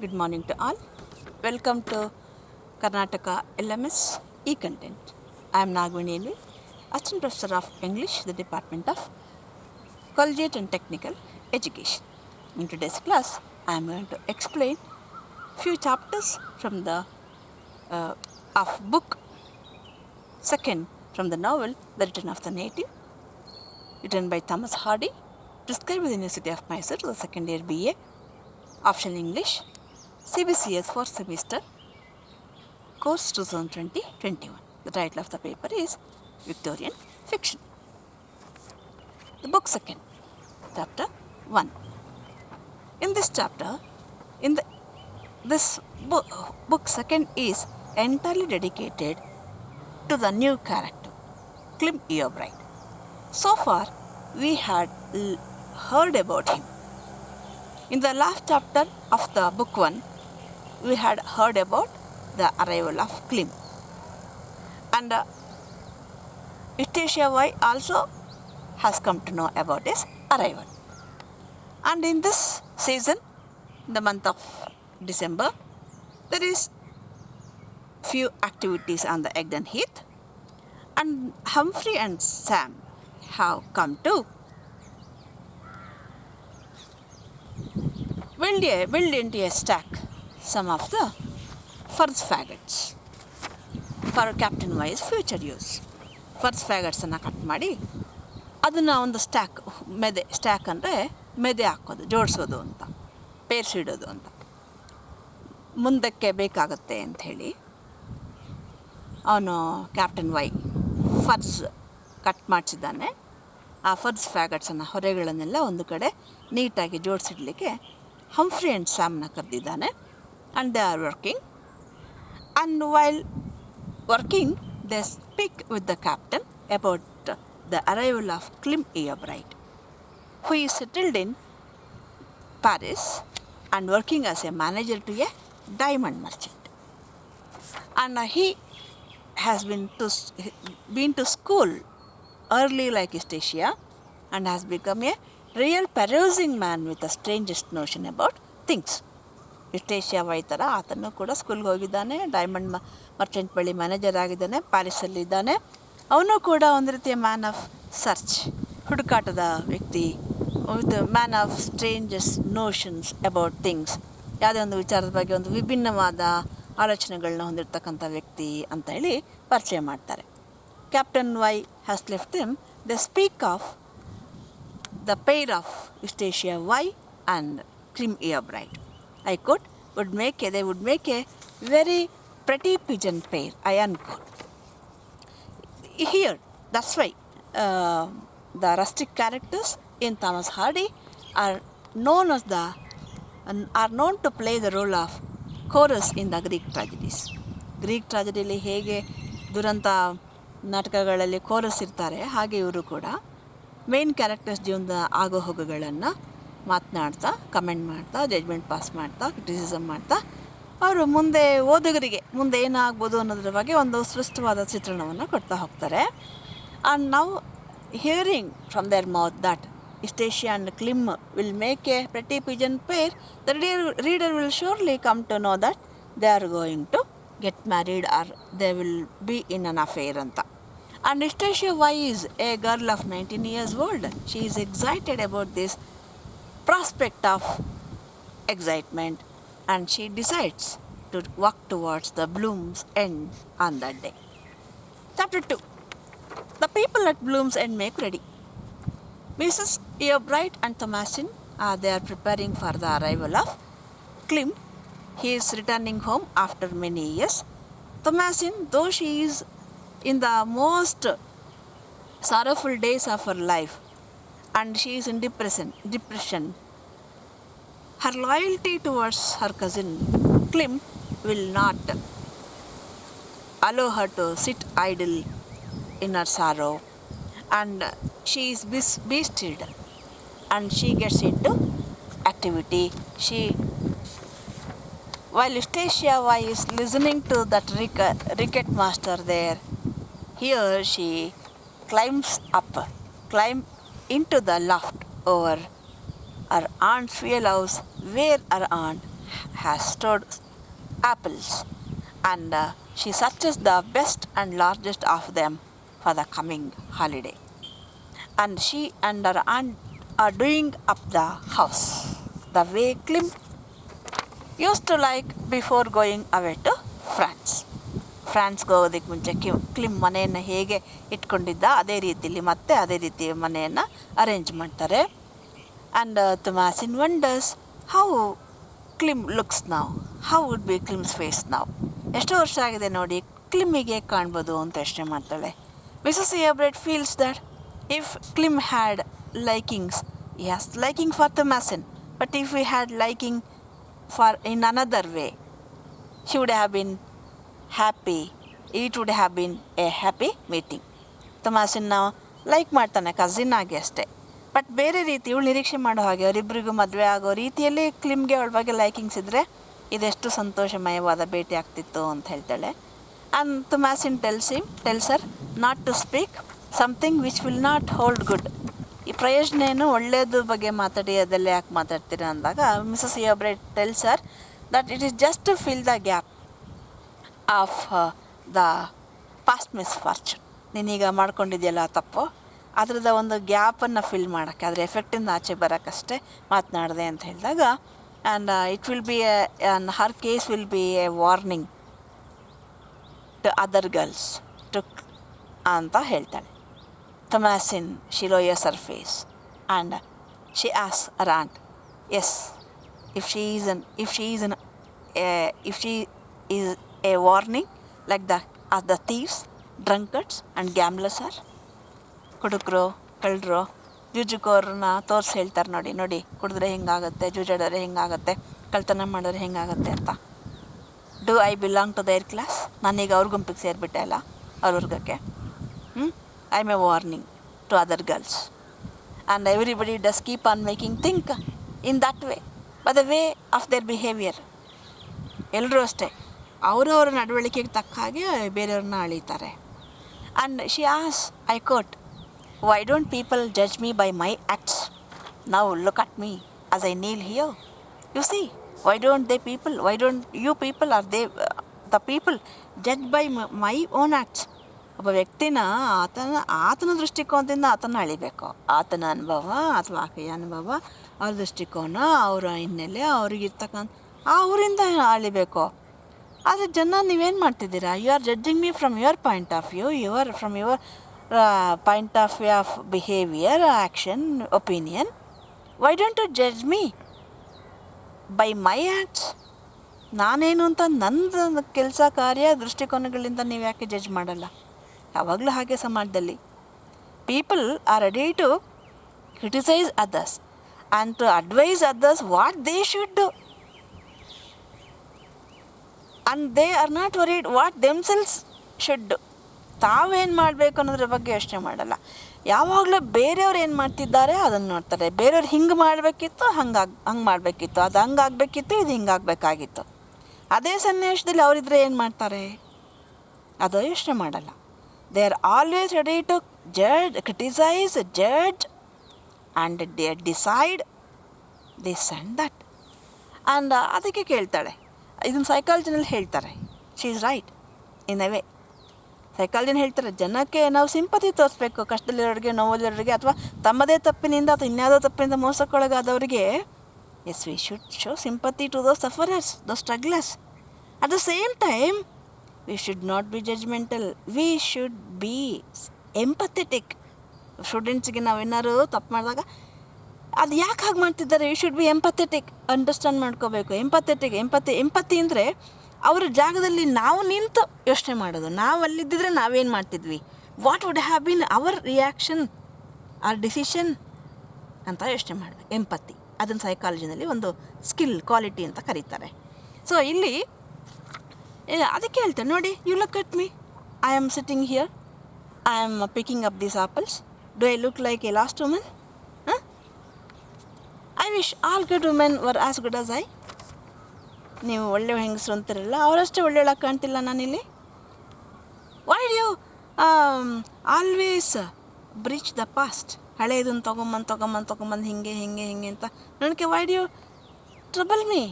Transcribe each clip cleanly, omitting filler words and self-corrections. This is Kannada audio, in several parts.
Good morning to all. Welcome to Karnataka LMS e-content. I am Nagavani, Assistant Professor of English, the Department of Collegiate and Technical Education. In today's class, I am going to explain few chapters from the of book second from the novel The Return of the Native, written by Thomas Hardy, prescribed by the University of Mysore, the second year BA, option English, CBCS for semester, course 2020-21. The title of the paper is Victorian Fiction. The book second, chapter 1. In this chapter, this book second is entirely dedicated to the new character, Clym Eobright. So far, we had heard about him. In the last chapter of the book 1, we had heard about the arrival of Clym. And Eustacia Y also has come to know about his arrival. And in this season, the month of December, there is few activities on the Egdon Heath, and Humphrey and Sam have come to build into a stack some of the furze faggots for Captain Y's future use. Furze faggots ಅನ್ನು ಕಟ್ ಮಾಡಿ ಅದನ್ನು ಒಂದು ಸ್ಟ್ಯಾಕ್ ಅಂದರೆ ಮೆದೆ ಹಾಕೋದು, ಜೋಡಿಸೋದು ಅಂತ, ಪೇರ್ಸಿಡೋದು ಅಂತ, ಮುಂದಕ್ಕೆ ಬೇಕಾಗುತ್ತೆ ಅಂಥೇಳಿ ಅವನು ಕ್ಯಾಪ್ಟನ್ ವೈ ಫರ್ಸ್ ಕಟ್ ಮಾಡಿಸಿದ್ದಾನೆ. ಆ ಫರ್ಸ್ ಫ್ಯಾಗಟ್ಸನ್ನು ಹೊರೆಗಳನ್ನೆಲ್ಲ ಒಂದು ಕಡೆ ನೀಟಾಗಿ ಜೋಡಿಸಿಡ್ಲಿಕ್ಕೆ ಹಂಫ್ರಿ ಆ್ಯಂಡ್ ಸ್ಯಾಮ್ನ ಕರೆದಿದ್ದಾನೆ. And they are working. And while working they speak with the captain about the arrival of Clym Yeobright, who is settled in Paris and working as a manager to a diamond merchant. And he has been to school early like Eustacia and has become a real perusing man with the strangest notion about things. Eustacia Vye ಥರ ಆತನು ಕೂಡ ಸ್ಕೂಲ್ಗೆ ಹೋಗಿದ್ದಾನೆ, ಡೈಮಂಡ್ ಮರ್ಚೆಂಟ್ ಬಳಿ ಮ್ಯಾನೇಜರ್ ಆಗಿದ್ದಾನೆ, ಪ್ಯಾರಿಸಲ್ಲಿದ್ದಾನೆ. ಅವನು ಕೂಡ ಒಂದು ರೀತಿಯ ಮ್ಯಾನ್ ಆಫ್ ಸರ್ಚ್, ಹುಡುಕಾಟದ ವ್ಯಕ್ತಿ, with man of strange notions about things, ಯಾವುದೇ ಒಂದು ವಿಚಾರದ ಬಗ್ಗೆ ಒಂದು ವಿಭಿನ್ನವಾದ ಆಲೋಚನೆಗಳನ್ನ ಹೊಂದಿರತಕ್ಕಂಥ ವ್ಯಕ್ತಿ ಅಂತ ಹೇಳಿ ಪರಿಚಯ ಮಾಡ್ತಾರೆ. Captain Vye has left them. They speak of the pair of Eustacia Y and Clym Eobright. I quote, they would make a very pretty pigeon pair, I unquote. Here, that's why the rustic characters in Thomas Hardy are known to play the role of chorus in the Greek tragedies. Greek ಟ್ರಾಜಿಡಿಯಲ್ಲಿ ಹೇಗೆ ದುರಂತ ನಾಟಕಗಳಲ್ಲಿ ಕೋರಸ್ ಇರ್ತಾರೆ, ಹಾಗೆ ಇವರು ಕೂಡ ಮೇನ್ ಕ್ಯಾರೆಕ್ಟರ್ಸ್ ಜೀವನದ ಆಗೋ ಹೋಗುಗಳನ್ನು ಮಾತನಾಡ್ತಾ, ಕಮೆಂಟ್ ಮಾಡ್ತಾ, ಜಡ್ಜ್ಮೆಂಟ್ ಪಾಸ್ ಮಾಡ್ತಾ, ಕ್ರಿಟಿಸಿಸಮ್ ಮಾಡ್ತಾ, ಅವರು ಮುಂದೆ ಓದುಗರಿಗೆ ಮುಂದೆ ಏನಾಗ್ಬೋದು ಅನ್ನೋದ್ರ ಬಗ್ಗೆ ಒಂದು ಸ್ಪಷ್ಟವಾದ ಚಿತ್ರಣವನ್ನು ಕೊಡ್ತಾ ಹೋಗ್ತಾರೆ. ಆ್ಯಂಡ್ ನಾವು hearing from their mouth that Eustacia and Clym will make a pretty pigeon pair, the reader will surely come to know that they are going to get married or they will be in an affair anta. And Eustacia Y is a girl of 19 years old. She is excited about this prospect of excitement, and she decides to walk towards the Bloom's End on that day. Chapter 2. The people at Bloom's End make ready. Mrs. Eobright and Thomasin they are preparing for the arrival of Clym. He is returning home after many years. Thomasin, though she is in the most sorrowful days of her life and she is in depression, her loyalty towards her cousin Clym will not allow her to sit idle in her sorrow, and she is bestirred and she gets into activity. While Eustacia Y is listening to that cricket master there, here she climbs into the loft over her aunt's wheelhouse, where her aunt has stored apples, and she searches the best and largest of them for the coming holiday. And she and her aunt are doing up the house the way Klim used to like before going away to France. ಫ್ರಾನ್ಸ್ಗೆ ಹೋಗೋದಕ್ಕೆ ಮುಂಚೆ ಕ್ಲಿಮ್ ಮನೆಯನ್ನು ಹೇಗೆ ಇಟ್ಕೊಂಡಿದ್ದ ಅದೇ ರೀತಿಯಲ್ಲಿ ಮತ್ತೆ ಅದೇ ರೀತಿ ಮನೆಯನ್ನು ಅರೇಂಜ್ ಮಾಡ್ತಾರೆ. ಆ್ಯಂಡ್ ತುಮಾಸಿನ್ ವಂಡರ್ಸ್ ಹೌ ಕ್ಲಿಮ್ ಲುಕ್ಸ್ ನಾವು, ಹೌ ವುಡ್ ಬಿ ಕ್ಲಿಮ್ಸ್ ಫೇಸ್ ನಾವು. ಎಷ್ಟೋ ವರ್ಷ ಆಗಿದೆ ನೋಡಿ, ಕ್ಲಿಮ್ಮಿಗೆ ಕಾಣ್ಬೋದು ಅಂತ ಯೋಚನೆ ಮಾಡ್ತಾಳೆ. Mrs Yeobright feels that if Clym had likings, yes liking for Thomasin, but if he had liking for in another way, she would have been happy, it would have been a happy meeting. ತುಮಾಸಿನ್ನ ಲೈಕ್ ಮಾಡ್ತಾನೆ ಕಸಿನ್ ಆಗಿ ಅಷ್ಟೇ, ಬಟ್ ಬೇರೆ ರೀತಿ ಇವಳು ನಿರೀಕ್ಷೆ ಮಾಡೋ ಹಾಗೆ ಅವರಿಬ್ಬರಿಗೂ ಮದುವೆ ಆಗೋ ರೀತಿಯಲ್ಲಿ ಕ್ಲಿಮ್ಗೆ ಅವಳ ಬಗ್ಗೆ ಲೈಕಿಂಗ್ಸ್ ಇದ್ದರೆ ಇದೆಷ್ಟು ಸಂತೋಷಮಯವಾದ ಭೇಟಿ ಆಗ್ತಿತ್ತು ಅಂತ ಹೇಳ್ತಾಳೆ. And Thomasin tells her not to speak something which will not hold good. ಈ ಪ್ರಯೋಜನ ಏನು, ಒಳ್ಳೆಯದು ಬಗ್ಗೆ ಮಾತಾಡಿ ಅದೆಲ್ಲ ಯಾಕೆ ಮಾತಾಡ್ತೀರಾ ಅಂದಾಗ Mrs Yeobright tells her that it is just to fill the gap of the past misfortune. ನೀನೀಗ ಮಾಡ್ಕೊಂಡಿದೆಯಲ್ಲ ತಪ್ಪು, ಅದರದ ಒಂದು ಗ್ಯಾಪನ್ನು ಫಿಲ್ ಮಾಡೋಕ್ಕೆ, ಅದರ ಎಫೆಕ್ಟಿಂದ ಆಚೆ ಬರೋಕ್ಕಷ್ಟೇ ಮಾತನಾಡಿದೆ ಅಂತ ಹೇಳಿದಾಗ, and it will be her case will be a warning to other girls too ಅಂತ ಹೇಳ್ತಾಳೆ. Thomasin she lowers her face and she asks her aunt, as if she is a warning like the thieves, drunkards and gamblers are. ಕುಡುಕರು, ಕಳ್ಳರು, ಜೂಜುಕೋರನ್ನ ತೋರಿಸಿ ಹೇಳ್ತಾರೆ, ನೋಡಿ ಕುಡಿದ್ರೆ ಹಿಂಗಾಗುತ್ತೆ, ಜೂಜಾಡಿದ್ರೆ ಹಿಂಗಾಗುತ್ತೆ, ಕಳ್ತನ ಮಾಡಿದ್ರೆ ಹಿಂಗಾಗುತ್ತೆ ಅಂತ. Do I belong to their class? ನಾನೀಗ ಅವ್ರ ಗುಂಪಿಗೆ ಸೇರಿಬಿಟ್ಟೆ ಅಲ್ಲ, ಅವ್ರ ವರ್ಗಕ್ಕೆ. I am a warning to other girls and everybody does keep on making think in that way, by the way of their behaviour. ಎಲ್ಲರೂ ಅಷ್ಟೇ ಅವರವರ ನಡವಳಿಕೆಗೆ ತಕ್ಕ ಹಾಗೆ ಬೇರೆಯವ್ರನ್ನ ಅಳೀತಾರೆ. And she as I quote, why don't people judge me by my acts? Now look at me as I kneel here, U C, why don't you people are the people judge by my own acts? ಒಬ್ಬ ವ್ಯಕ್ತಿನ ಆತನ ದೃಷ್ಟಿಕೋನದಿಂದ ಆತನ ಅಳಿಬೇಕು. ಆತನ ಅನುಭವ ಅಥವಾ ಆಕೆಯ ಅನುಭವ, ಅವ್ರ ದೃಷ್ಟಿಕೋನ, ಅವರ ಹಿನ್ನೆಲೆ, ಅವ್ರಿಗಿರ್ತಕ್ಕಂಥ ಅವರಿಂದ ಅಳಿಬೇಕು. ಆದರೆ ಜನ ನೀವೇನು ಮಾಡ್ತಿದ್ದೀರಾ? You are judging me from your point of view, from your point of view of behaviour, action, opinion. Why don't you judge me by my acts? ನಾನೇನು ಅಂತ ನನ್ನ ಕೆಲಸ ಕಾರ್ಯ ದೃಷ್ಟಿಕೋನಗಳಿಂದ ನೀವು ಯಾಕೆ ಜಡ್ಜ್ ಮಾಡಲ್ಲ? ಯಾವಾಗಲೂ ಹಾಗೆ ಸಮಾಜದಲ್ಲಿ people are ready to criticise others and to advise others what they should do, and they are not worried what themselves should do. ತಾವೇನು ಮಾಡಬೇಕು ಅನ್ನೋದ್ರ ಬಗ್ಗೆ ಯೋಚನೆ ಮಾಡಲ್ಲ. ಯಾವಾಗಲೂ ಬೇರೆಯವ್ರು ಏನು ಮಾಡ್ತಿದ್ದಾರೆ ಅದನ್ನು ನೋಡ್ತಾರೆ. ಬೇರೆಯವ್ರು ಹಿಂಗೆ ಮಾಡಬೇಕಿತ್ತು, ಹಂಗೆ ಮಾಡಬೇಕಿತ್ತು, ಅದು ಹಂಗಾಗಬೇಕಿತ್ತು, ಇದು ಹಿಂಗಾಗಬೇಕಾಗಿತ್ತು. ಅದೇ ಸನ್ನಿವೇಶದಲ್ಲಿ ಅವರಿದ್ರೆ ಏನು ಮಾಡ್ತಾರೆ? ಅದು ಯೋಚನೆ ಮಾಡಲ್ಲ. They are always ready to criticise, judge and decide this and that. And ಅದಕ್ಕೆ ಕೇಳ್ತಾಳೆ, ಇದನ್ನು ಸೈಕಾಲಜಿನಲ್ಲಿ ಹೇಳ್ತಾರೆ, she is right in a way. ಸೈಕಾಲಜಿನ ಹೇಳ್ತಾರೆ, ಜನಕ್ಕೆ ನಾವು ಸಿಂಪತಿ ತೋರಿಸ್ಬೇಕು, ಕಷ್ಟದಲ್ಲಿರೋರಿಗೆ, ನೋವಲ್ಲಿರೋರಿಗೆ, ಅಥವಾ ತಮ್ಮದೇ ತಪ್ಪಿನಿಂದ ಅಥವಾ ಇನ್ಯಾವುದೋ ತಪ್ಪಿನಿಂದ ಮೋಸಕ್ಕೊಳಗಾದವರಿಗೆ. Yes, we should show sympathy to those sufferers, those strugglers. At the same time we should not be judgemental, we should be empathetic. ಸ್ಟೂಡೆಂಟ್ಸ್ಗೆ ನಾವೇನಾದ್ರು ತಪ್ಪು ಮಾಡಿದಾಗ ಅದು ಯಾಕೆ ಹಾಗೆ ಮಾಡ್ತಿದ್ದಾರೆ, you should be empathetic, understand ಮಾಡ್ಕೋಬೇಕು. ಎಂಪತಿ ಅಂದರೆ ಅವ್ರ ಜಾಗದಲ್ಲಿ ನಾವು ನಿಂತು ಯೋಚನೆ ಮಾಡೋದು. ನಾವು ಅಲ್ಲಿದ್ದಿದ್ರೆ ನಾವೇನು ಮಾಡ್ತಿದ್ವಿ, what would have been our reaction or decision ಅಂತ ಯೋಚನೆ ಮಾಡಬೇಕು. ಎಂಪತಿ ಅದನ್ನು ಸೈಕಾಲಜಿನಲ್ಲಿ ಒಂದು ಸ್ಕಿಲ್, ಕ್ವಾಲಿಟಿ ಅಂತ ಕರೀತಾರೆ. ಸೊ ಇಲ್ಲಿ ಅದಕ್ಕೆ ಹೇಳ್ತಾರೆ, ನೋಡಿ, you look at me, I am sitting here, I am picking up these apples, do I look like a lost woman? I wish all good women were as good as I. ನೀವು ಒಳ್ಳೆ ಹೆಂಗಸರು ಅಂತಿರಲ್ಲ, ಅವರಷ್ಟೇ ಒಳ್ಳೆಯೊಳಗೆ ಕಾಣ್ತಿಲ್ಲ ನಾನಿಲ್ಲಿ. Why do you always breach the past? ಹಳೆಯದನ್ನು ತೊಗೊಂಬಂದು ಹಿಂಗೆ ಅಂತ ನನಗೆ why do you trouble me?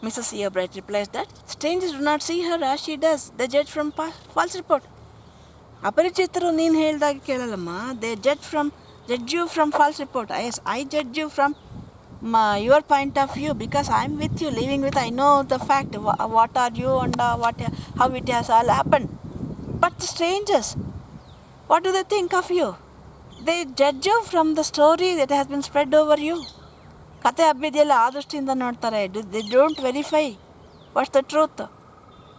Mrs. Eobright replies that strangers do not see her as she does. They judge from false report. ಅಪರಿಚಿತರು ನೀನು ಹೇಳ್ದಾಗ ಕೇಳಲ್ಲಮ್ಮ. They judge you from false report. I judge you from your point of view because I am with you, living with. I know the fact, what are you and how it has all happened. But the strangers, what do they think of you? They judge you from the story that has been spread over you. ಕತೆ ಹಬ್ಬಿದೆಯಲ್ಲ ಆ ದೃಷ್ಟಿಯಿಂದ ನೋಡ್ತಾರೆ. They don't verify what's the truth.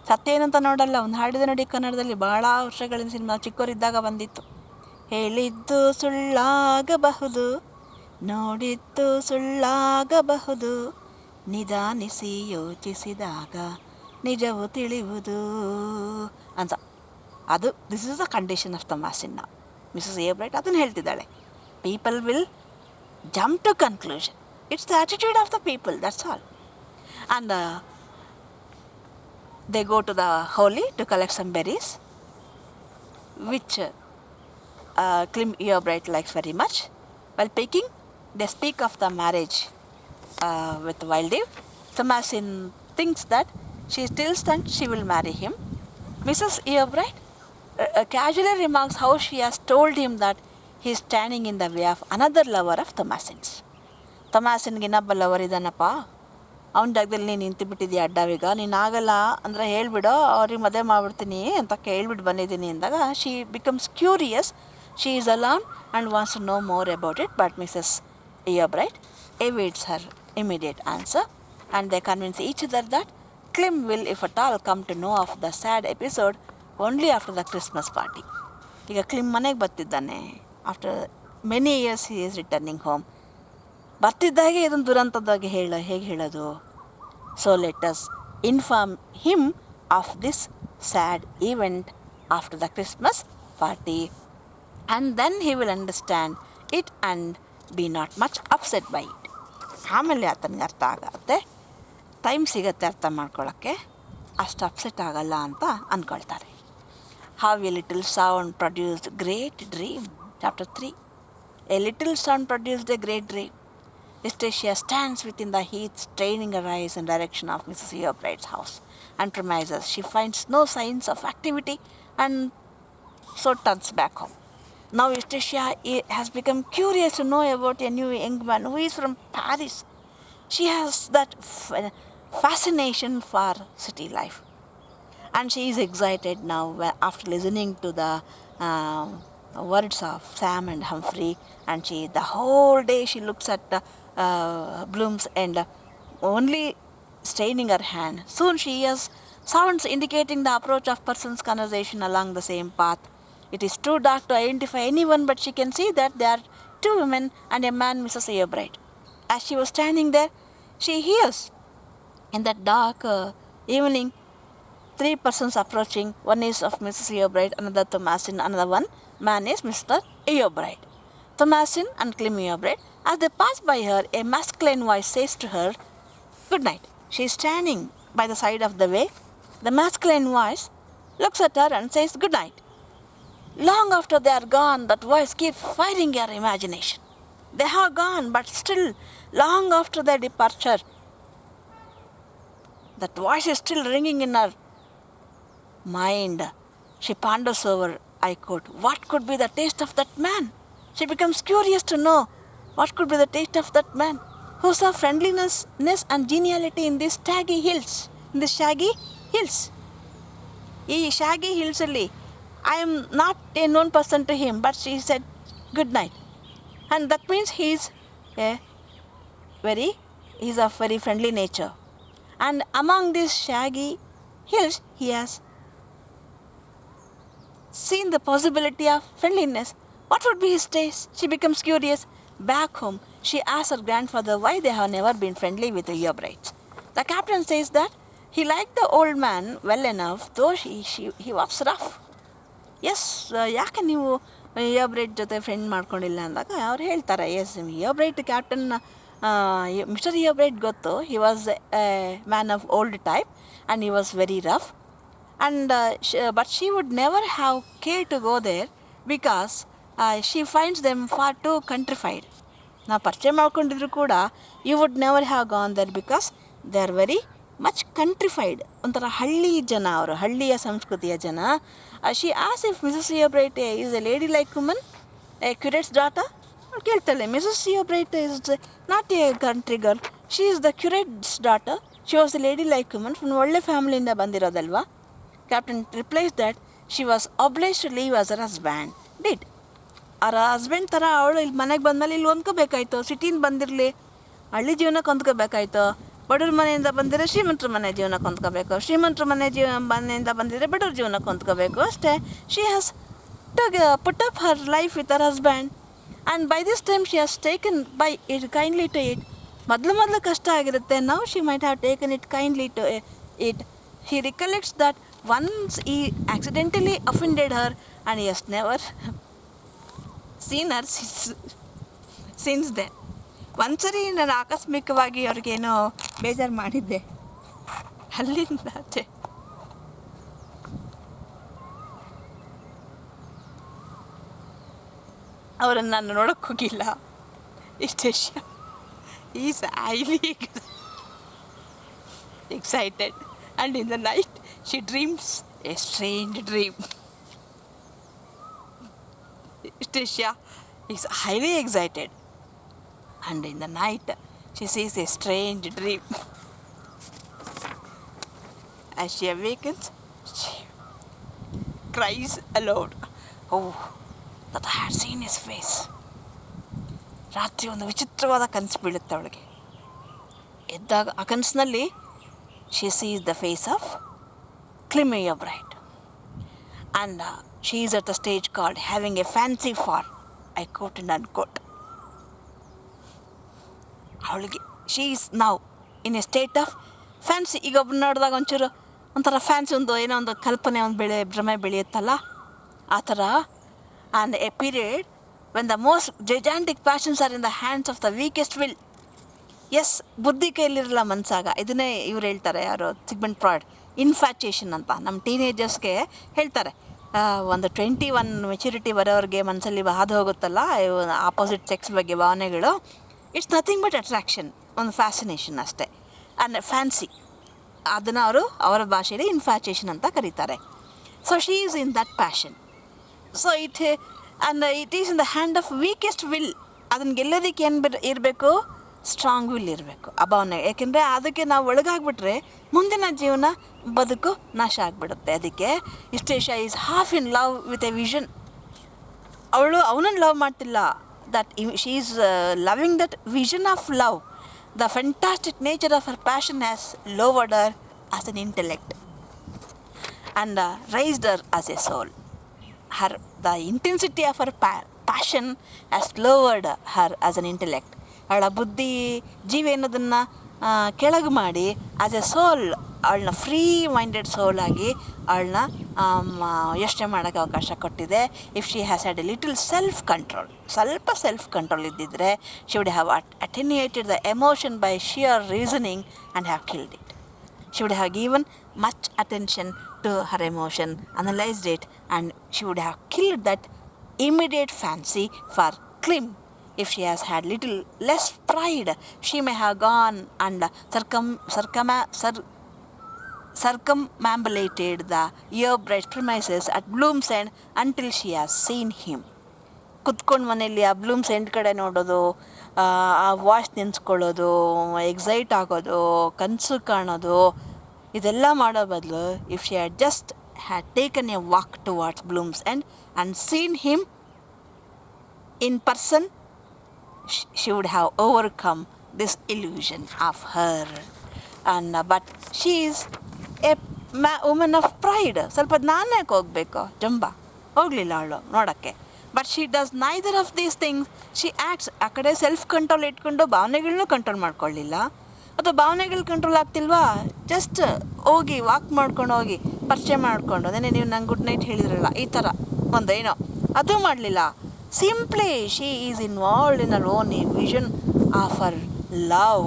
ಸತ್ಯ ಏನಂತ ನೋಡಲ್ಲ. ಒಂದು ಹಾಡಿದ ನೋಡಿ ಕನ್ನಡದಲ್ಲಿ ಭಾಳ ವರ್ಷಗಳಿಂದ ಸಿನಿಮಾ ಚಿಕ್ಕವರಿದ್ದಾಗ ಬಂದಿತ್ತು. ಹೇಳಿದ್ದು ಸುಳ್ಳಾಗಬಹುದು, ನೋಡಿದ್ದು ಸುಳ್ಳಾಗಬಹುದು, ನಿಧಾನಿಸಿ ಯೋಚಿಸಿದಾಗ ನಿಜವು ತಿಳಿಯುವುದು ಅಂತ. ಅದು this is the condition of the mason. Mrs Eobright ಅದನ್ನು ಹೇಳ್ತಿದ್ದಾಳೆ. People will jump to conclusion. It's the attitude of the people, that's all. And they go to the holy to collect some berries, which Klim Eobright likes very much. While picking, they speak of the marriage with Wildeve. Thomasin thinks that she still thinks she will marry him. Mrs. Eobright casually remarks how she has told him that he is standing in the way of another lover of Thomasin's. Thomasinಗೆ ಇನ್ನೊಬ್ಬ ಲವರ್ ಇದ್ದಾನಪ್ಪ, ಅವನ ಜಾಗದಲ್ಲಿ ನೀನು ನಿಂತುಬಿಟ್ಟಿದ್ದೀಯ ಅಡ್ಡವೀಗ, ನೀನು ಆಗಲ್ಲ ಅಂದರೆ ಹೇಳ್ಬಿಡು, ಅವ್ರಿಗೆ ಮದುವೆ ಮಾಡಿಬಿಡ್ತೀನಿ ಅಂತ ಕೇಳ್ಬಿಟ್ಟು ಬಂದಿದ್ದೀನಿ ಅಂದಾಗ she becomes curious. She is alone and wants to know more about it. But Mrs Eobright evades her immediate answer, and they convince each other that Klim will, if at all, come to know of the sad episode only after the Christmas party. ಈಗ ಕ್ಲಿಮ್ ಮನೆಗೆ ಬರ್ತಿದ್ದಾನೆ. After many years he is returning home. ಬರ್ತಿದ್ದಾಗೆ ಇದನ್ನು ದುರಂತದಾಗಿ ಹೇಗೆ ಹೇಳೋದು? So let us inform him of this sad event after the Christmas party, and then he will understand it and be not much upset by it. ಆಮೇಲೆ ಆತನಿಗೆ ಅರ್ಥ ಆಗತ್ತೆ, ಟೈಮ್ ಸಿಗತ್ತೆ ಅರ್ಥ ಮಾಡ್ಕೊಳ್ಳೋಕ್ಕೆ, ಅಷ್ಟು ಅಪ್ಸೆಟ್ ಆಗಲ್ಲ ಅಂತ ಅಂದ್ಕೊಳ್ತಾರೆ. How a little sound produced great dream. Chapter 3. A little sound produced a great dream. Anastasia stands within the heath, straining her eyes in direction of Mrs. Eobright's house and premises. She finds no signs of activity and so turns back home. Now Anastasia has become curious to know about a new young man who is from Paris. She has that fascination for city life. And she is excited now after listening to the words of Sam and Humphrey. And the whole day she looks at blooms and only straining her hand. Soon she hears sounds indicating the approach of persons' conversation along the same path. It is too dark to identify anyone, but she can see that there are two women and a man, Mrs. Eobright. As she was standing there, she hears in that dark evening 3 persons approaching. One is of Mrs. Eobright, another Thomasin, another one man is Mr. Eobright. Thomasin and Klim Eobright, as they pass by her, a masculine voice says to her, "Good night." She is standing by the side of the way. The masculine voice looks at her and says, "Good night." Long after they are gone, that voice keeps firing her imagination. They have gone, but still, long after their departure, that voice is still ringing in her mind. She ponders over, I quote, what could be the taste of that man? She becomes curious to know what could be the taste of that man who saw friendliness and geniality in these shaggy hills. ಈ shaggy hills ಅಲ್ಲಿ I am not a known person to him, but she said good night, and that means he is of very friendly nature. And among these shaggy hills he has seen the possibility of friendliness. What would be his taste? She becomes curious. Back home, she asks her grandfather why they have never been friendly with the Eobrights. The captain says that he liked the old man well enough, though he was rough. Yes, ಯಾಕೆ ನೀವು Eobright ಜೊತೆ ಫ್ರೆಂಡ್ ಮಾಡ್ಕೊಂಡಿಲ್ಲ ಅಂದಾಗ ಅವ್ರು ಹೇಳ್ತಾರೆ, yes Eobright captain mister Eobright ಗೊತ್ತು, he was a man of old type and he was very rough. And but she would never have cared to go there because she finds them far too countrified. ನಾವು ಪರಿಚಯ ಮಾಡ್ಕೊಂಡಿದ್ರು ಕೂಡ you would never have gone there because they are very much countrified, ಒಂಥರ ಹಳ್ಳಿ ಜನ ಅವರು, ಹಳ್ಳಿಯ ಸಂಸ್ಕೃತಿಯ ಜನ. She as if Mrs Yeobright is a lady like woman, a curate's daughter. ಕೇಳ್ತಾಳೆ, Mrs Yeobright is not a country girl, she is the curate's daughter, she was a lady like woman, ಒಳ್ಳೆ ಫ್ಯಾಮಿಲಿಯಿಂದ ಬಂದಿರೋದಲ್ವಾ. Captain replies that she was obliged to leave as her husband did. ಅವರ ಹಸ್ಬೆಂಡ್ ಥರ ಅವಳು ಇಲ್ಲಿ ಮನೆಗೆ ಬಂದಮೇಲೆ ಇಲ್ಲಿ ಹೊಂದ್ಕೋಬೇಕಾಯ್ತು. ಸಿಟಿಯಿಂದ ಬಂದಿರಲಿ, ಹಳ್ಳಿ ಜೀವನಕ್ಕೆ ಹೊಂದ್ಕೋಬೇಕಾಯ್ತು. ಬಡವ್ರ ಮನೆಯಿಂದ ಬಂದಿದ್ರೆ ಶ್ರೀಮಂತರ ಮನೆ ಜೀವನಕ್ಕೆ ಹೊಂದ್ಕೋಬೇಕು, ಶ್ರೀಮಂತರ ಮನೆಯಿಂದ ಬಂದಿದ್ರೆ ಬಡವ್ರ ಜೀವನಕ್ಕೆ ಹೊಂದ್ಕೋಬೇಕು ಅಷ್ಟೇ. She has to put up her life with her husband and by this time she has taken by it kindly to it. ಮೊದಲು ಕಷ್ಟ ಆಗಿರುತ್ತೆ, now she might have taken it kindly to it. He recollects that once he accidentally offended her and he has never seen her since then. ಒಂದ್ಸರಿ ನಾನು ಆಕಸ್ಮಿಕವಾಗಿ ಅವ್ರಿಗೇನೋ ಬೇಜಾರು ಮಾಡಿದ್ದೆ, ಅಲ್ಲಿಂದ ಆಚೆ ಅವರನ್ನು ನಾನು ನೋಡೋಕ್ಕೆ ಹೋಗಿಲ್ಲ. ಇಷ್ಟೇ. Is highly excited and in the night she dreams a strange dream. Tisha is highly excited and in the night she sees a strange dream. As she awakens, she cries aloud, oh, that I had seen his face. ರಾತ್ರಿ ಒಂದು ವಿಚಿತ್ರವಾದ ಕನಸು ಬೀಳುತ್ತೆ ಅವಳಿಗೆ. ಎದ್ದಾಗ ಆ ಕನಸಿನಲ್ಲಿ she sees the face of CBCS and she is at the stage called having a fancy for, I quote and unquote. ಅವಳಿಗೆ she is now in a state of fancy. ಈಗ ಒಬ್ಬರು ನೋಡಿದಾಗ ಒಂಚೂರು ಒಂಥರ ಫ್ಯಾನ್ಸಿ, ಏನೋ ಒಂದು ಕಲ್ಪನೆ, ಭ್ರಮೆ ಬೆಳೆಯುತ್ತಲ್ಲ, ಆ ಥರ. And A period when the most gigantic passions are in the hands of the weakest will. Yes, ಬುದ್ಧಿ ಕೈಲಿರಲ್ಲ ಮನಸ್ಸಾಗ. ಇದನ್ನೇ ಇವ್ರು ಹೇಳ್ತಾರೆ, ಯಾರು, ಸಿಗ್ಮಂಡ್ ಫ್ರಾಯ್ಡ್, ಇನ್ಫ್ಯಾಚುಯೇಷನ್ ಅಂತ. ನಮ್ಮ ಟೀನೇಜರ್ಸ್ಗೆ ಹೇಳ್ತಾರೆ, ಒಂದು 21 ಮೆಚುರಿಟಿ ಬರೋರಿಗೆ ಮನಸ್ಸಲ್ಲಿ ಹಾದು ಹೋಗುತ್ತಲ್ಲ ಆಪೋಸಿಟ್ ಸೆಕ್ಸ್ ಬಗ್ಗೆ ಭಾವನೆಗಳು. ಇಟ್ಸ್ ನಥಿಂಗ್ ಬಟ್ ಅಟ್ರಾಕ್ಷನ್, ಒಂದು ಫ್ಯಾಸಿನೇಷನ್ ಅಷ್ಟೇ. ಆ್ಯಂಡ್ ಫ್ಯಾನ್ಸಿ, ಅದನ್ನು ಅವರ ಭಾಷೆಯಲ್ಲಿ ಇನ್ಫ್ಯಾಚುಯೇಷನ್ ಅಂತ ಕರೀತಾರೆ. So she is in that passion. So it is in the hand of weakest will. ಅದನ್ನು ಗೆಲ್ಲೋದಕ್ಕೆ ಏನು ಇರಬೇಕು? ಸ್ಟ್ರಾಂಗ್ ವಿಲ್ ಇರಬೇಕು, ಆ ಭಾವನೆ. ಏಕೆಂದರೆ ಅದಕ್ಕೆ ನಾವು ಒಳಗಾಗ್ಬಿಟ್ರೆ ಮುಂದಿನ ಜೀವನ ಬದುಕು ನಾಶ ಆಗಿಬಿಡುತ್ತೆ. ಅದಕ್ಕೆ Eustacia is half in love with a vision. ಅವನನ್ನು ಲವ್ ಮಾಡ್ತಿಲ್ಲ, that she is loving that vision of love. The fantastic nature of her passion has lowered her as an intellect and raised her as a soul. The intensity of her passion has lowered her as an intellect. ಅವಳ ಬುದ್ಧಿ ಜೀವ ಅನ್ನೋದನ್ನು ಕೆಳಗೆ ಮಾಡಿ ಆ್ಯಸ್ ಎ ಸೋಲ್ ಅವಳನ್ನ ಫ್ರೀ ಮೈಂಡೆಡ್ ಸೋಲ್ ಆಗಿ ಅವಳನ್ನ ಯೋಚನೆ ಮಾಡೋಕ್ಕೆ ಅವಕಾಶ ಕೊಟ್ಟಿದೆ. If she has had a little self control, ಸ್ವಲ್ಪ ಸೆಲ್ಫ್ ಕಂಟ್ರೋಲ್ ಇದ್ದಿದ್ದರೆ she would have attenuated the emotion by sheer reasoning and have killed it. She would have given much attention to her emotion, analyzed it, and she would have killed that immediate fancy for Klim. If she has had little less pride, she may have gone and circumambulated the ear-bright premises at Bloom's End until she has seen him. ಕುತ್ಕೊಂಡು ಮನೆಯಲ್ಲಿ ಆ ಬ್ಲೂಮ್ಸ್ ಎಂಡ್ ಕಡೆ ನೋಡೋದು, ಆ ವಾಯ್ಸ್ ನೆನೆಸ್ಕೊಳ್ಳೋದು, ಎಕ್ಸೈಟ್ ಆಗೋದು, ಕನಸು ಕಾಣೋದು, ಇದೆಲ್ಲ ಮಾಡೋ ಬದಲು if she had just had taken A walk towards Bloom's end and scene him in person, she would have overcome this illusion of her. And but she is a woman of pride. ಸ್ವಲ್ಪ ನಾನೇ ಹೋಗಬೇಕು, ಜಂಬ ಹೋಗಲಿಲ್ಲ ಅವಳು ನೋಡೋಕ್ಕೆ. But she does neither of these things. She acts. ಆ ಕಡೆ ಸೆಲ್ಫ್ ಕಂಟ್ರೋಲ್ ಇಟ್ಕೊಂಡು ಭಾವನೆಗಳನ್ನೂ ಕಂಟ್ರೋಲ್ ಮಾಡ್ಕೊಳ್ಳಿಲ್ಲ. ಅಥವಾ ಭಾವನೆಗಳು ಕಂಟ್ರೋಲ್ ಆಗ್ತಿಲ್ವಾ, ಜಸ್ಟ್ ಹೋಗಿ ವಾಕ್ ಮಾಡ್ಕೊಂಡು ಹೋಗಿ ಪರಿಚಯ ಮಾಡಿಕೊಂಡು, ಅದೇ ನೀವು ನಂಗೆ ಗುಡ್ ನೈಟ್ ಹೇಳಿದ್ರಲ್ಲ, ಈ ಥರ ಒಂದು ಏನೋ ಅದು ಮಾಡಲಿಲ್ಲ. Simply she is involved in her own vision of her love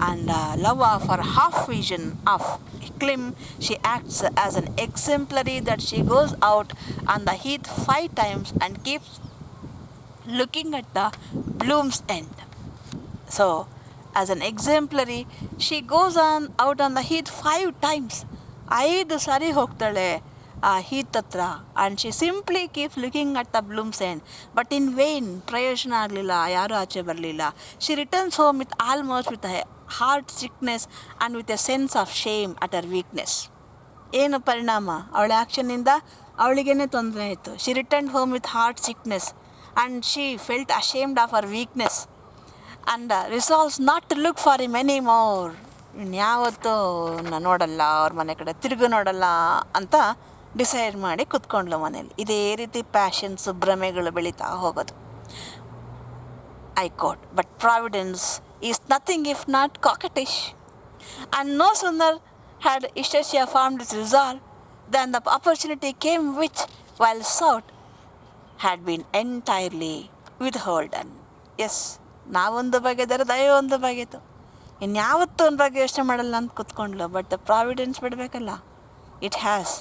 and love of her half vision of Klim. She acts as an exemplary that she goes out on the heath 5 times and keeps looking at the Bloom's End. So as an exemplary. She goes on out on the heath 5 times. 5 ಸಾರಿ ಹೋಗ್ತಾಳೆ ಆ ಹೀತ್ ಹತ್ರ. And she simply keep looking at the Blooms End, but in vain, ಪ್ರಯೋಜನ ಆಗಲಿಲ್ಲ, ಯಾರೂ ಆಚೆ ಬರಲಿಲ್ಲ. She returns home with almost with heart sickness and with a sense of shame at her weakness. ಏನು ಪರಿಣಾಮ ಅವಳ ಆ್ಯಕ್ಷನ್ನಿಂದ? ಅವಳಿಗೇನೆ ತೊಂದರೆ ಆಯಿತು. She return home with heart sickness and she felt ashamed of her weakness and resolves not to look for him any more. ಇನ್ಯಾವತ್ತೂ ನೋಡಲ್ಲ, ಅವ್ರ ಮನೆ ಕಡೆ ತಿರುಗು ನೋಡಲ್ಲ ಅಂತ ಡಿಸೈಡ್ ಮಾಡಿ ಕುತ್ಕೊಂಡ್ಲು ಮನೇಲಿ. ಇದೇ ರೀತಿ ಪ್ಯಾಷನ್ಸು, ಭ್ರಮೆಗಳು ಬೆಳೀತಾ ಹೋಗೋದು. I quote, but providence is nothing if not coquettish. And no sooner had Isheshya formed its resolve than the opportunity came which, while sought, had been entirely withholden. Yes, ನಾವೊಂದು ಬಗೆದರೆ ದೈವ ಒಂದು ಬಗೆತು. ಇನ್ಯಾವತ್ತೂ ಒಂದು ಬಗ್ಗೆ ಯೋಚನೆ ಮಾಡಲ್ಲ ಅಂತ ಕೂತ್ಕೊಂಡ್ಲು. ಬಟ್ ದ ಪ್ರಾವಿಡೆನ್ಸ್ ಬಿಡಬೇಕಲ್ಲ. It has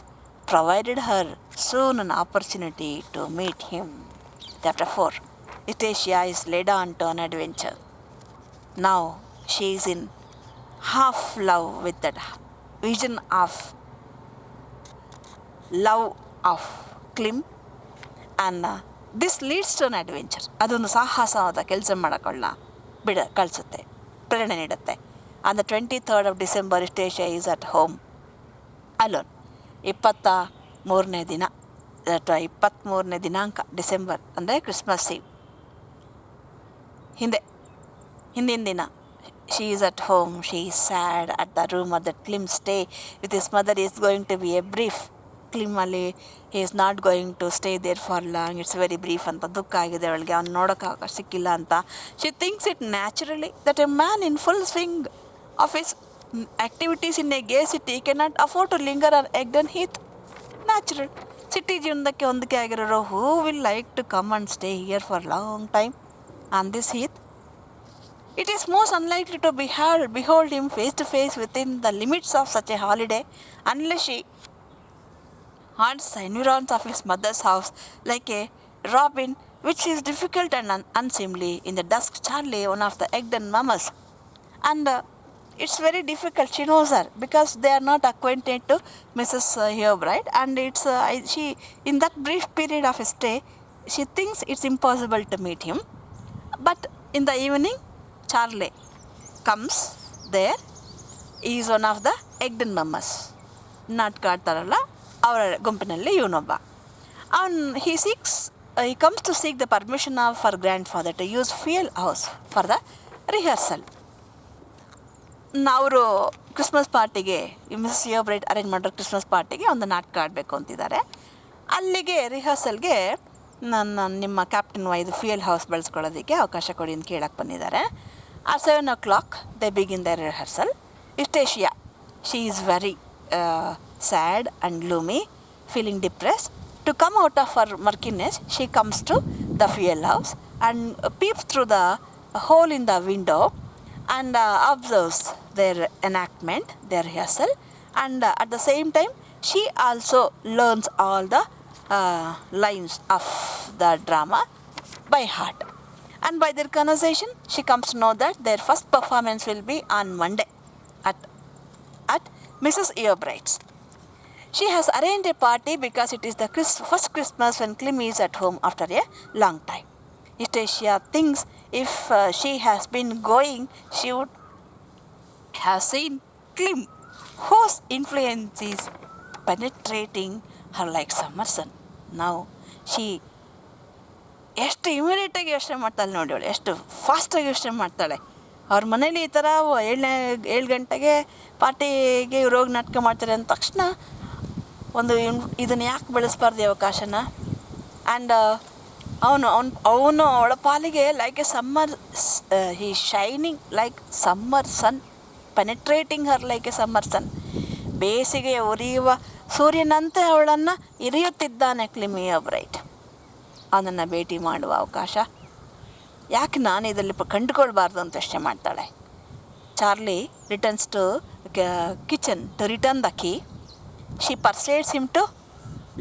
provided her soon an opportunity to meet him. Chapter 4. Isheshya is led on to an adventure. Now she is in half love with that vision of love of Klim, and this leads to an adventure. ಅದೊಂದು ಸಾಹಸವಾದ ಕೆಲಸ ಮಾಡೋಕೊಳ್ಳ ಕಳಿಸುತ್ತೆ, ಪ್ರೇರಣೆ ನೀಡುತ್ತೆ. On the 23rd of December, Isheshya is at home alone. 23ನೇ ದಿನ, 23ನೇ ದಿನಾಂಕ ಡಿಸೆಂಬರ್ ಅಂದರೆ ಕ್ರಿಸ್ಮಸ್ ಈವ್, ಹಿಂದಿನ ದಿನ. She is at home. She is sad at the rumor that Klim's stay with his mother is going to be a brief. Klim ಅಲ್ಲಿ he is not going to stay there for long. It's very brief ಅಂತ ದುಃಖ ಆಗಿದೆ ಅವಳಿಗೆ, ಅವ್ನು ನೋಡೋಕೆ ಅವಕಾಶ ಸಿಕ್ಕಿಲ್ಲ ಅಂತ. She thinks it naturally that a man in full swing of his activities in a gay city cannot afford to linger on Egdon Heath. Natural. City ಜೀವನಕ್ಕೆ ಹೊಂದಿಕೆ ಆಗಿರೋರು who will like to come and stay here for long time on this heath? It is most unlikely to behold him face to face within the limits of such a holiday, unless she haunts the environs of his mother's house like a robin, which is difficult and unseemly. In the dusk, Charlie, one of the Egdon mamas, and it's very difficult. She knows her because they are not acquainted to Mrs. Hiob, right? And it's she, in that brief period of his stay, she thinks it's impossible to meet him. But in the evening, Charlie comes there. He is one of the Egdon mamas. ನಾಟಕ ಆಡ್ತಾರಲ್ಲ ಅವರ ಗುಂಪಿನಲ್ಲಿ ಇವನೊಬ್ಬ. he comes to seek the permission of her grandfather to use fuel house for the rehearsal. ಅವರು ಕ್ರಿಸ್ಮಸ್ ಪಾರ್ಟಿಗೆ, ಮಿಸ್ ಯೋಬ್ರೈಟ್ ಅರೇಂಜ್ ಮಾಡೋ ಕ್ರಿಸ್ಮಸ್ ಪಾರ್ಟಿಗೆ ಒಂದು ನಾಟಕ ಆಡಬೇಕು ಅಂತಿದ್ದಾರೆ. ಅಲ್ಲಿಗೆ ರಿಹರ್ಸಲ್ಗೆ ನಿಮ್ಮ ಕ್ಯಾಪ್ಟನ್ ವೈದು ಫ್ಯೂಯಲ್ ಹೌಸ್ ಬಳಸ್ಕೊಳ್ಳೋದಕ್ಕೆ ಅವಕಾಶ ಕೊಡಿ ಅಂತ ಕೇಳಕ್ಕೆ ಬಂದಿದ್ದಾರೆ. At 7 o'clock, they begin their rehearsal. Isheshya, she is very sad and gloomy, feeling depressed. To come out of her murkiness, she comes to the fuel house and peeps through the hole in the window and observes their enactment, their rehearsal, and at the same time, she also learns all the lines of the drama by heart. And by their conversation, she comes to know that their first performance will be on Monday at Mrs. Eobright's. She has arranged a party because it is the first Christmas when Klim is at home after a long time. Isheshya thinks if she has been going, she would have seen Klim, whose influence is penetrating her like summer sun. Now she ಎಷ್ಟು ಇಮಿಡಿಯೇಟಾಗಿ ಯೋಚನೆ ಮಾಡ್ತಾಳೆ ನೋಡಿ, ಅವಳು ಎಷ್ಟು ಫಾಸ್ಟಾಗಿ ಯೋಚನೆ ಮಾಡ್ತಾಳೆ. ಅವ್ರ ಮನೇಲಿ ಈ ಥರ 7 ಗಂಟೆಗೆ ಪಾರ್ಟಿಗೆ ಇವ್ರು ಹೋಗಿ ನಾಟಕ ಮಾಡ್ತಾರೆ ಅಂದ ತಕ್ಷಣ ಒಂದು ಇದನ್ನು ಯಾಕೆ ಬೆಳೆಸ್ಬಾರ್ದು ಅವಕಾಶನ. ಆ್ಯಂಡ್ ಅವನು ಅವಳ ಪಾಲಿಗೆ like a summer, he shining like summer sun, penetrating her like a summer sun. ಬೇಸಿಗೆ ಉರಿಯುವ ಸೂರ್ಯನಂತೆ ಅವಳನ್ನು ಇರಿಯುತ್ತಿದ್ದಾನೆ ಕ್ಲಿಮ್ ಯೋಬ್ರೈಟ್. ಅವನನ್ನು ಭೇಟಿ ಮಾಡುವ ಅವಕಾಶ ಯಾಕೆ ನಾನು ಇದರಲ್ಲಿ ಕಂಡುಕೊಳ್ಬಾರ್ದು ಅಂತ ಯೋಚನೆ ಮಾಡ್ತಾಳೆ. Charlie returns to kitchen to return the key. She persuades him to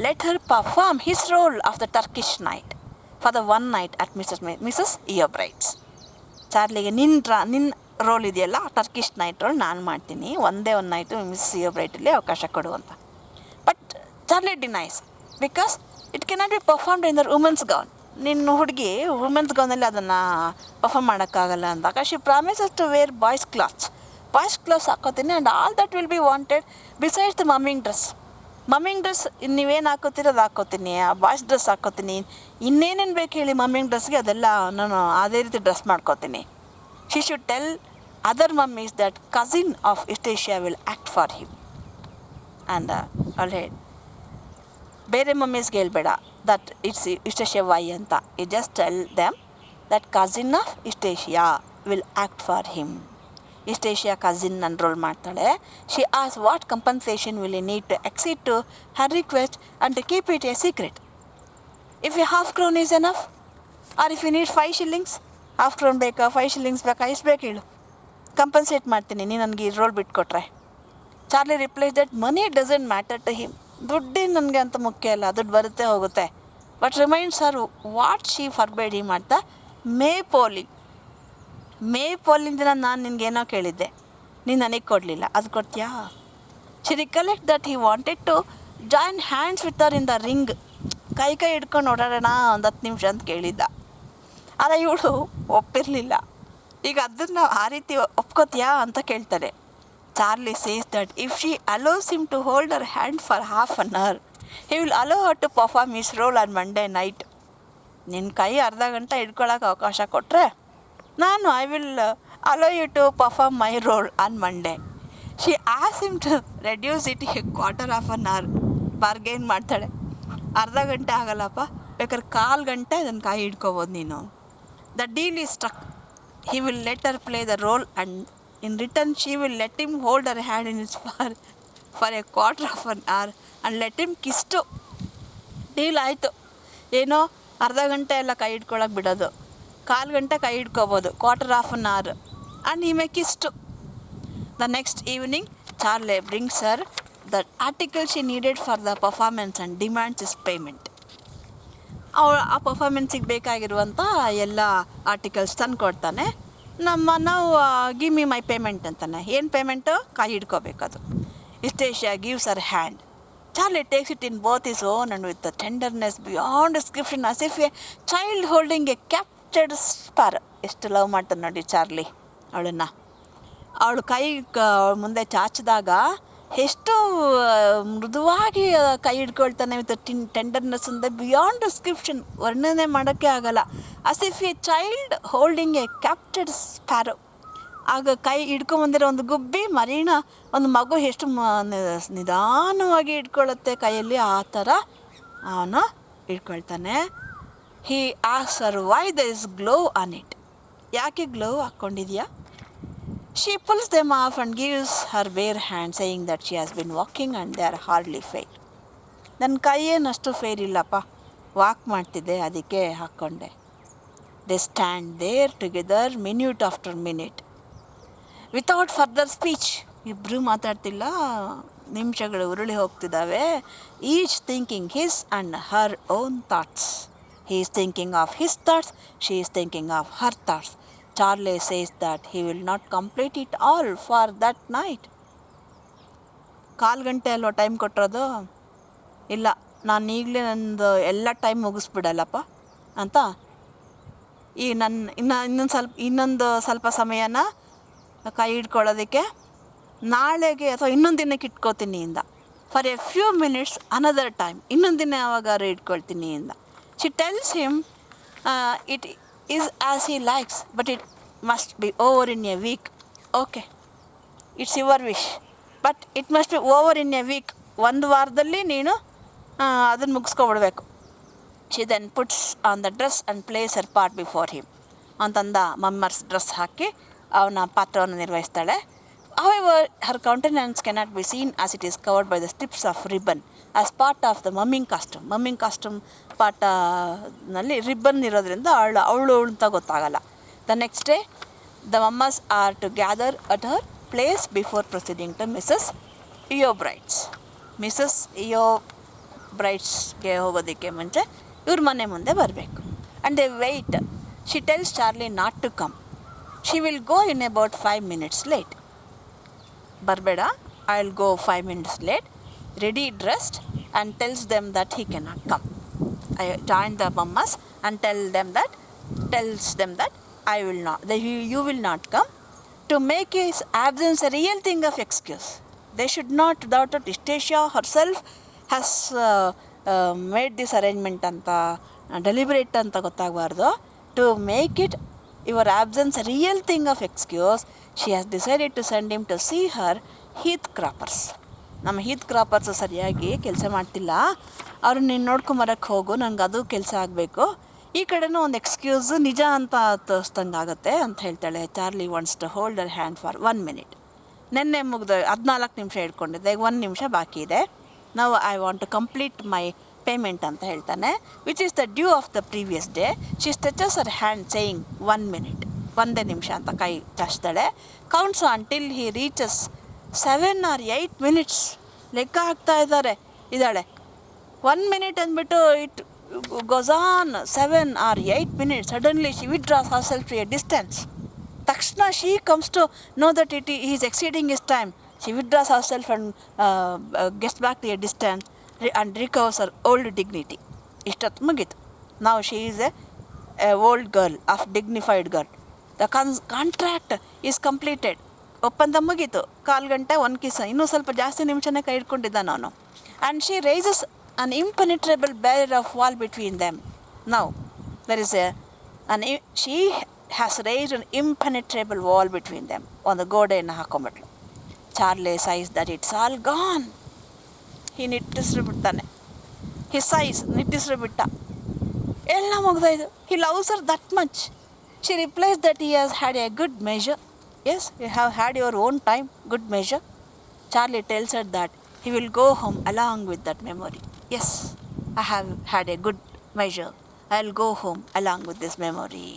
let her perform his role of the Turkish knight for the one night at Mrs Yeobright's. ಚಾರ್ಲಿಗೆ ನಿನ್ನ ರೋಲ್ ಇದೆಯಲ್ಲ, ಟರ್ಕಿಶ್ ನೈಟ್ ರೋಲ್ ನಾನು ಮಾಡ್ತೀನಿ, ಒಂದೇ ಒಂದು ನೈಟು ಮಿಸ್ ಯೋ ಬ್ರೈಟಲ್ಲಿ ಅವಕಾಶ ಕೊಡು ಅಂತ. But Charlie denies because it cannot be performed in the women's gown. ನಿನ್ನ ಹುಡುಗಿ ವುಮೆನ್ಸ್ ಗೌನಲ್ಲಿ ಅದನ್ನು ಪರ್ಫಾರ್ಮ್ ಮಾಡೋಕ್ಕಾಗಲ್ಲ ಅಂದಾಗ she promises to wear boys clothes ಹಾಕೋತೀನಿ and all that will be wanted besides the mumming dress ನೀವೇನು ಹಾಕೋತೀರ ಅದು ಹಾಕೋತೀನಿ, ಆ ಬಾಯ್ಸ್ ಡ್ರೆಸ್ ಹಾಕೋತೀನಿ, ಇನ್ನೇನೇನು ಬೇಕು ಹೇಳಿ ಮಮ್ಮಿಂಗ್ ಡ್ರೆಸ್ಗೆ ಅದೆಲ್ಲ ನಾನು ಅದೇ ರೀತಿ ಡ್ರೆಸ್ ಮಾಡ್ಕೋತೀನಿ. She should tell other mummies that cousin of Eustacia will act for him and ಅವಳು ಹೇಳಿ ಬೇರೆ ಮಮ್ಮೀಸ್ಗೆ ಹೇಳ್ಬೇಡ ದಟ್ ಇಟ್ಸ್ ಇಸ್ಟೇಷಿಯಾ ವೈ ಅಂತ. You just tell them that cousin of Eustacia will act for him. Eustacia cousin enrol ಮಾಡ್ತಾಳೆ. She as what compensation will you need to exceed to her request and to keep it a secret. If you half crown is enough or if you need 5 shillings, half ಕ್ರೋನ್ ಬೇಕಾ 5 shillings ಬೇಕಾ, ಎಷ್ಟು ಬೇಕು ಹೇಳು, ಕಂಪನ್ಸೇಟ್ ಮಾಡ್ತೀನಿ ನೀನು ನನಗೆ ಈ ರೋಲ್ ಬಿಟ್ಕೊಟ್ರೆ. Charlie replies that money doesn't matter to him. ದುಡ್ಡೇನು ನನಗೆ ಅಂತ ಮುಖ್ಯ ಅಲ್ಲ, ದುಡ್ಡು ಬರುತ್ತೆ ಹೋಗುತ್ತೆ. But reminds her what she forbade him at the maypoling ದಿನ ನಾನು ನಿನಗೇನೋ ಕೇಳಿದ್ದೆ, ನೀನು ನನಗೆ ಕೊಡಲಿಲ್ಲ, ಅದು ಕೊಡ್ತೀಯಾ? She recollect that he wanted to join hands with her in the ring. ಕೈ ಹಿಡ್ಕೊಂಡು ಓಡಾಡೋಣ ಒಂದು 10 ನಿಮಿಷ ಅಂತ ಕೇಳಿದ್ದ. ಆದರೆ ಇವಳು ಒಪ್ಪಿರಲಿಲ್ಲ. ಈಗ ಅದನ್ನು ಆ ರೀತಿ ಒಪ್ಕೋತೀಯಾ ಅಂತ ಕೇಳ್ತಾರೆ. Charlie says that if she allows him to hold her hand for half an hour, he will allow her to perform his role on Monday night. ನಿನ್ನ ಕೈ ಅರ್ಧ ಗಂಟೆ ಹಿಡ್ಕೊಳ್ಳೋಕೆ ಅವಕಾಶ ಕೊಟ್ಟರೆ ನಾನು I will allow you to perform my role on Monday. She ಆಸ್ him to reduce it a quarter of an hour. Bargain ಮಾಡ್ತಾಳೆ, ಅರ್ಧ ಗಂಟೆ ಆಗಲ್ಲಪ್ಪ, ಬೇಕಾದ್ರೆ 1/4 ಗಂಟೆ ಅದನ್ನು ಕೈ ಹಿಡ್ಕೋಬೋದು ನೀನು. The deal is struck. He will let her play the role and in return she will let him hold her hand in his for a quarter of an hour and let him kiss it. Deal ಆಯಿತು. ಏನೋ ಅರ್ಧ ಗಂಟೆ ಎಲ್ಲ ಕೈ ಹಿಡ್ಕೊಳಕ್ಕೆ ಬಿಡೋದು, 1/4 ಗಂಟೆ ಕೈ ಹಿಡ್ಕೋಬೋದು, quarter of an hour and he may kiss it. The next evening Charlie brings her the article she needed for the performance and demands his payment. ಅವಳು ಆ ಪರ್ಫಾರ್ಮೆನ್ಸಿಗೆ ಬೇಕಾಗಿರುವಂಥ ಎಲ್ಲ ಆರ್ಟಿಕಲ್ಸ್ ತಂದು ಕೊಡ್ತಾನೆ. ನಾವು ಗಿವ್ ಮಿ ಮೈ ಪೇಮೆಂಟ್ ಅಂತಾನೆ. ಏನು ಪೇಮೆಂಟು? ಕೈ ಹಿಡ್ಕೋಬೇಕದು. Eustacia gives her hand. Charlie takes it in both his own and with a tenderness beyond description, as if a child holding a captured sparrow. ಎಷ್ಟು ಲವ್ ಮಾಡ್ತಾನೆ ನೋಡಿ ಚಾರ್ಲಿ ಅವಳನ್ನು. ಅವಳು ಕೈ ಮುಂದೆ ಚಾಚಿದಾಗ ಎಷ್ಟು ಮೃದುವಾಗಿ ಕೈ ಹಿಡ್ಕೊಳ್ತಾನೆ ವಿತ್ ಟೆಂಡರ್ನೆಸ್ ಅಂದರೆ ಬಿಯಾಂಡ್ ಡಿಸ್ಕ್ರಿಪ್ಷನ್, ವರ್ಣನೆ ಮಾಡೋಕ್ಕೆ ಆಗಲ್ಲ. As if A child holding A captured sparrow. ಆಗ ಕೈ ಹಿಡ್ಕೊಂಬಂದಿರೋ ಒಂದು ಗುಬ್ಬಿ ಮರಿನ ಒಂದು ಮಗು ಎಷ್ಟು ನಿಧಾನವಾಗಿ ಹಿಡ್ಕೊಳ್ಳುತ್ತೆ ಕೈಯಲ್ಲಿ, ಆ ಥರ ಅವನು ಹಿಡ್ಕೊಳ್ತಾನೆ. He asks her why there is glove on it. ಯಾಕೆ ಗ್ಲೋ ಹಾಕ್ಕೊಂಡಿದ್ಯಾ? She pulls them off and gives her bare hand saying that she has been walking and they are hardly fair. ನನ್ನ ಕೈ ಏನಷ್ಟು ಫೇರ್ ಇಲ್ಲಪ್ಪ, ವಾಕ್ ಮಾಡ್ತಿದ್ದೆ ಅದಕ್ಕೆ ಹಾಕ್ಕೊಂಡೆ. They stand there together minute after minute without further speech. ಇಬ್ಬರು ಮಾತಾಡ್ತಿಲ್ಲ, ನಿಮಿಷಗಳು ಉರುಳಿ ಹೋಗ್ತಿದ್ದಾವೆ. Each thinking his and her own thoughts. He is thinking of his thoughts, she is thinking of her thoughts. Charlie says that he will not complete it all for that night. 1/4 ಗಂಟೆ ಅಲ್ವ ಟೈಮ್ ಕೊಟ್ಟಿರೋದು, ಇಲ್ಲ ನಾನು ಈಗಲೇ ನಂದು ಎಲ್ಲ ಟೈಮ್ ಮುಗಿಸ್ಬಿಡಲ್ಲಪ್ಪ ಅಂತ ಈ ಇನ್ನೊಂದು ಸ್ವಲ್ಪ ಸಮಯನ ಕೈ ಹಿಡ್ಕೊಳ್ಳೋದಕ್ಕೆ ನಾಳೆಗೆ ಅಥವಾ ಇನ್ನೊಂದು ದಿನಕ್ಕೆ ಇಟ್ಕೋತೀನಿ ಇಂದ. For a few minutes another time, ಇನ್ನೊಂದು ದಿನ ಯಾವಾಗಾರು ಇಟ್ಕೊಳ್ತೀನಿ ಇಂದ. She tells him it is as he likes but it must be over in a week. Okay, it's your wish but it must be over in a week. 1 ವಾರದಲ್ಲಿ ನೀನು ಅದನ್ನು ಮುಗಿಸ್ಕೊಬಿಡ್ಬೇಕು. She then puts on the dress and places her part before him. ಅಂತಂದ ಮಮ್ಮರ್ಸ್ ಡ್ರೆಸ್ ಹಾಕಿ ಅವನ ಪಾತ್ರವನ್ನು ನಿರ್ವಹಿಸ್ತಾಳೆ. However, her countenance cannot be seen as it is covered by the strips of ribbon as part of the mumming costume. Mumming costume ಪಾರ್ಟ್ನಲ್ಲಿ ರಿಬ್ಬನ್ ಇರೋದ್ರಿಂದ ಅವಳು ಅಂತ ಗೊತ್ತಾಗಲ್ಲ. The next day the mummers are to gather at her place before proceeding to Mrs Yeobright's. Mrs ಇಯೋ ಬ್ರೈಟ್ಸ್ಗೆ ಹೋಗೋದಕ್ಕೆ ಮುಂಚೆ ಇವ್ರ ಮನೆ ಮುಂದೆ ಬರಬೇಕು. And they wait. She tells Charlie not to come. She will go in about 5 minutes late. Barbeda, I'll go 5 minutes late, ready dressed, and tells them that he cannot come. I join the mammas and tells them that I will not, that you will not come, to make his absence a real thing of excuse. They should not, daughter Istacia herself has made this arrangement anta, deliberate anta gottagbardu, to make it your absence a real thing of excuse. She has decided to send him to see her heath croppers. ನಮ್ಮ ಹೀತ್ ಕ್ರಾಪರ್ಸ್ ಸರಿಯಾಗಿ ಕೆಲಸ ಮಾಡ್ತಿಲ್ಲ, ಅವ್ರು ನೀನು ನೋಡ್ಕೊಂಬರಕ್ಕೆ ಹೋಗು, ನಂಗೆ ಅದು ಕೆಲಸ ಆಗಬೇಕು. ಈ ಕಡೆನೂ ಒಂದು ಎಕ್ಸ್ಕ್ಯೂಸ್ ನಿಜ ಅಂತ ತೋರಿಸ್ದಂಗೆ ಆಗುತ್ತೆ ಅಂತ ಹೇಳ್ತಾಳೆ. Charlie wants to hold her hand for 1 minute. ನೆನ್ನೆ ಮುಗ್ದು 14 ನಿಮಿಷ ಇಟ್ಕೊಂಡಿದ್ದೆ, ಈಗ 1 ನಿಮಿಷ ಬಾಕಿ ಇದೆ. ನಾವು I want to complete my payment ಅಂತ ಹೇಳ್ತಾನೆ, which is the due of the previous day. She stretches her hand saying 1 minute, 1 ನಿಮಿಷ ಅಂತ ಕೈ ಚಾಚ್ತಾಳೆ. Counts until he reaches 7 or 8 minutes. ಲೆಕ್ಕ ಹಾಕ್ತಾ ಇದ್ದಾಳೆ 1 minute ಅಂದ್ಬಿಟ್ಟು it goes on 7 or 8 minutes. Suddenly she withdraws herself to a distance. ತಕ್ಷಣ she comes to know that he is exceeding his time. She withdraws herself and gets back to a distance and recovers her old dignity. ಇಷ್ಟೊತ್ತು ಮುಗೀತು. Now she is a old girl, of dignified girl. The contract is completed. ಒಪ್ಪಂದ ಮುಗೀತು. 1/4 ಗಂಟೆ 1 ಕಿಸ, ಇನ್ನೂ ಸ್ವಲ್ಪ ಜಾಸ್ತಿ ನಿಮಿಷನೇ ಕೈ ಇಟ್ಕೊಂಡಿದ್ದಾನೆ ಅವನು. And she raises an impenetrable barrier of wall between them. Now there is she has raised an impenetrable wall between them. ಒಂದು ಗೋಡೆಯನ್ನು ಹಾಕೊಂಡ್ಬಿಟ್ಲು. Charlie sighs that it's all gone. he ನಿಟ್ಟಿಸ್ರು ಬಿಡ್ತಾನೆ. he sighs, ನಿಟ್ಟಿಸ್ರು ಬಿಟ್ಟ, ಎಲ್ಲ ಮುಗ್ದೋಯ್ತು. he loves her that much. She replies that he has had a good measure. Yes, you have had your own time, good measure. Charlie tells her that he will go home along with that memory. Yes, I have had a good measure. I'll go home along with this memory.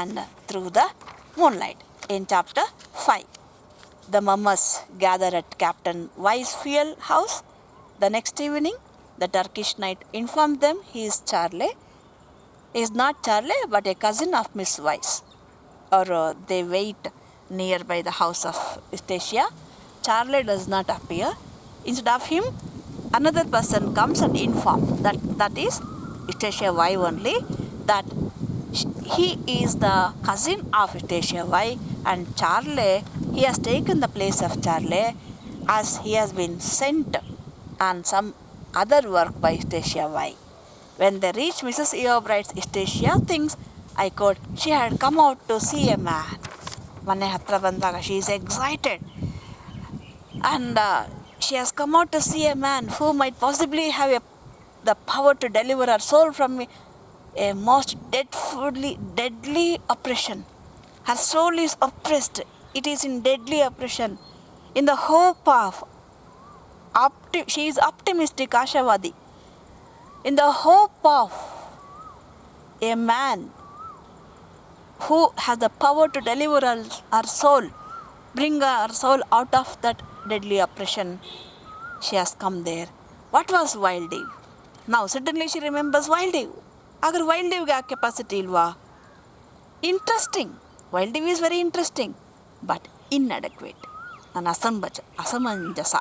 And through the moonlight, in chapter 5, the mammas gather at Captain Y's fuel house. The next evening, the Turkish knight informed them he is Charlie. He is not Charlie, but a cousin of Miss Weiss. Or they wait nearby the house of Istacia. Charlie does not appear. Instead of him, another person comes and informs that is Istacia Y only, that he is the cousin of Istacia Y, and Charlie, he has taken the place of Charlie, as he has been sent on some other work by Istacia Y. When they reach Mrs. Eobright's, Istacia thinks, I quote, she had come out to see a man. ಮನೆ ಹತ್ರ ಬಂದಾಗ she is excited, and she has come out to see a man who might possibly have the power to deliver her soul from a most deadly oppression. Her soul is oppressed. It is in deadly oppression. In the hope of she is optimistic, Ashavadi. In the hope of a man who has the power to deliver her soul, bring her soul out of that deadly oppression, she has come there. What was Wild Eve? Now suddenly she remembers Wild Eve. Agar Wild Eve ga capacity ilva? Interesting. Wild Eve is very interesting, but inadequate. An asamanjasa.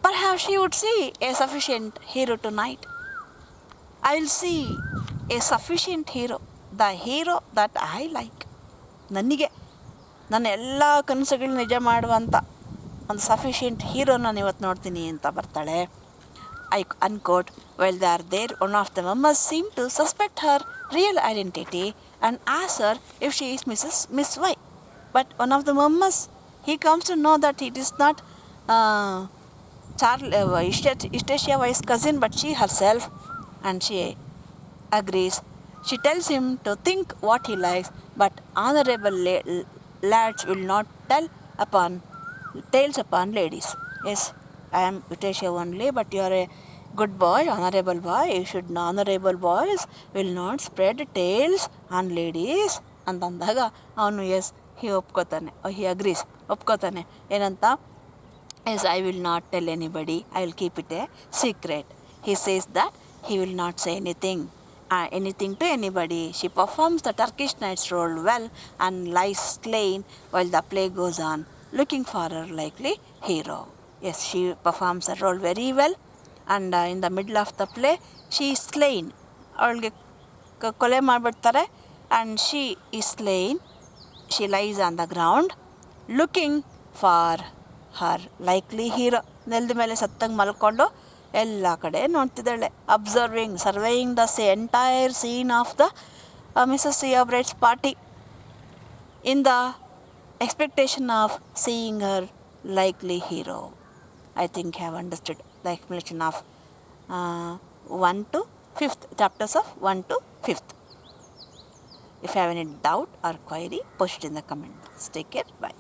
Perhaps she would see a sufficient hero tonight. I will see a sufficient hero, the hero that I like. ನನಗೆ ನನ್ನ ಎಲ್ಲ ಕನಸುಗಳು ನಿಜ ಮಾಡುವಂಥ ಒಂದು ಸಫಿಷಿಯೆಂಟ್ ಹೀರೋ ನಾನು ಇವತ್ತು ನೋಡ್ತೀನಿ ಅಂತ ಬರ್ತಾಳೆ. I unquote, while they are there, one of the members seemed to suspect her real identity and ask her if she is Miss Y. But one of the members, he comes to know that it is not Istacia Y's cousin, but she herself, and she agrees. She tells him to think what he likes, but honorable lads will not tell tales upon ladies. Yes, I am Istacia only, but you are a good boy, honorable boy. You should know honorable boys will not spread tales on ladies. ಅಂತಂದಾಗ ಅವನು ಎಸ್ ಒಪ್ಕೋತಾನೆ, ಹಿ ಅಗ್ರೀಸ್, ಒಪ್ಕೋತಾನೆ. ಏನಂತ? Yes, I will not tell anybody, I will keep it a secret. He says that he will not say anything, anything to anybody. She performs the Turkish knight's role well and lies slain while the play goes on, looking for her likely hero. Yes, she performs her role very well, and in the middle of the play, she is slain. ಅವಳಿಗೆ ಕೊಲೆ ಮಾಡಿಬಿಡ್ತಾರೆ, and she is slain. She lies on the ground, looking for her likely hero. ನೆಲದ ಮೇಲೆ ಸತ್ತಂಗೆ ಮಲ್ಕೊಂಡು ಎಲ್ಲ ಕಡೆ ನೋಡ್ತಿದ್ದಾಳೆ, surveying the entire scene of the Mrs Seabright's party in the expectation of seeing her likely hero. I think you have understood the explanation of 1 to 5th, chapters of 1 to 5th. If you have any doubt or query, post it in the comment box. Take care. Bye.